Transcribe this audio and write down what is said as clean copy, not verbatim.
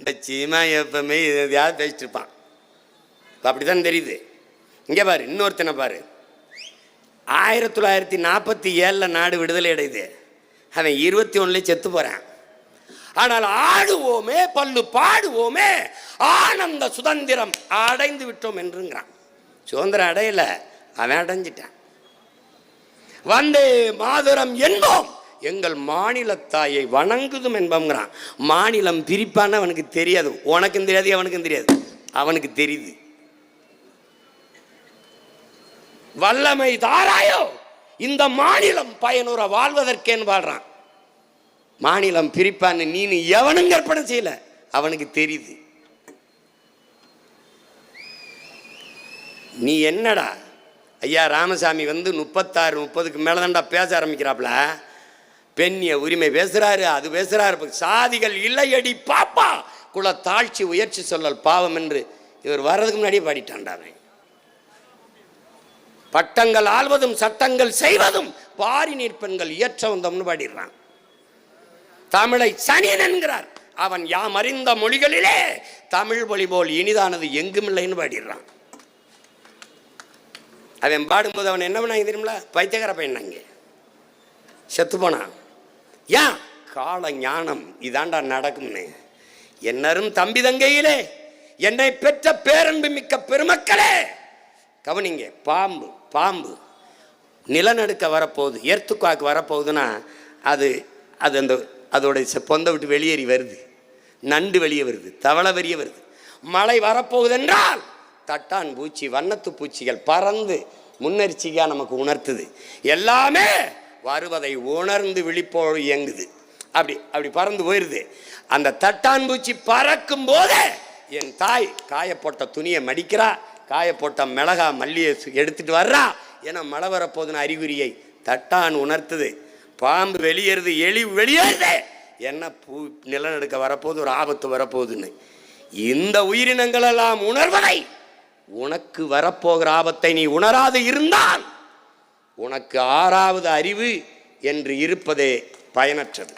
இந்த சீமா எப்பவுமே எதையாவது பேசிட்டு இருப்பான். அப்படிதான் தெரியுது. இங்கே பாரு, இன்னொருத்தனை பாரு. 1947 நாடு விடுதலை அடையுது. அவன் 21 செத்து போறான். ஆனால் ஆடுவோமே பல்லு பாடுவோமே ஆனந்த சுதந்திரம் அடைந்து விட்டோம் என்றுங்கிறான். சுதந்திரம் அடையல, அவன் அடைஞ்சிட்டான். வந்தே மாதரம் என்போம், எங்கள் மாநில தாயை வணங்குதும் என்போங்கிறான். மாநிலம் பிரிப்பான்னு அவனுக்கு தெரியாது. உனக்கும் தெரியாது, அவனுக்கும் தெரியாது. அவனுக்கு தெரியுது. வல்லமை தாராயோ இந்த மாநிலம் பயனுற வாழ்வதற்கேன்னு வாழ்றான். மாநிலம் பிரிப்பான்னு நீனு எவனும் கற்பனை செய்யல, அவனுக்கு தெரியுது. நீ என்னடா ஐயா ராமசாமி 36-30க்கு மேல தான்டா பேச ஆரம்பிக்கிறாப்புல. பெண்ணிய உரிமை பேசுறாரு, அது பேசுறாரு. சாதிகள் இல்லையடி பாப்பா, குல தாழ்ச்சி உயர்ச்சி சொல்லல் பாவம் என்று இவர் வர்றதுக்கு முன்னாடியே பாடிட்டான்டாவே. பட்டங்கள் ஆள்வதும் சட்டங்கள் செய்வதும் பாரி நீர்ப்பெண்கள் இயற்ற வந்தோம்னு பாடிடுறான். தமிழை சனியன் என்கிறார். அவன் யாம் அறிந்த மொழிகளிலே தமிழ் மொழி போல் இனிதானது எங்குமில்லைன்னு பாடிடுறான். அவன் பாடும்போது அவன் என்ன பண்ணாங்க தெரியுமில? பைத்தியக்கார பையன் அங்கே செத்து போனான். ஏன்? கால ஞானம் இதாண்டா நடக்கும்னு. என்னரும் தம்பி தங்கையிலே என்னை பெற்ற பேரன்பு மிக்க பெருமக்களே, கவனிங்க. பாம்பு பாம்பு நிலநடுக்க வரப்போகுது, எர்த்துக்காக்கு வரப்போகுதுன்னா அது அது அந்த அதோடைய பொந்தை விட்டு வெளியேறி வருது. நண்டு வெளியே வருது, தவளை வெளியே வருது. மழை வரப்போகுது என்றால் தட்டான் பூச்சி வண்ணத்து பூச்சிகள் பறந்து முன்னெச்சரிக்கையாக நமக்கு உணர்த்துது. எல்லாமே வருவதை உணர்ந்து விழிப்போடு இயங்குது. அப்படி அப்படி பறந்து போயிடுது. அந்த தட்டான் பூச்சி பறக்கும் போதே என் தாய் காயப்போட்ட துணியை மடிக்கிறா, காயப்போட்ட மிளகா மல்லியை எடுத்துட்டு வர்றா. ஏன்னா மழை வரப்போகுதுன்னு அறிகுறியை தட்டான் உணர்த்துது. பாம்பு வெளியேறுது, எலி வெளியேறுது. என்ன நிலநடுக்க வரப்போகுது, ஒரு ஆபத்து வரப்போகுதுன்னு. இந்த உயிரினங்கள் எல்லாம் உணர்வதை, உனக்கு வரப்போகிற ஆபத்தை நீ உணராது இருந்தால் உனக்கு 6வது அறிவு என்று இருப்பதே பயனற்றது.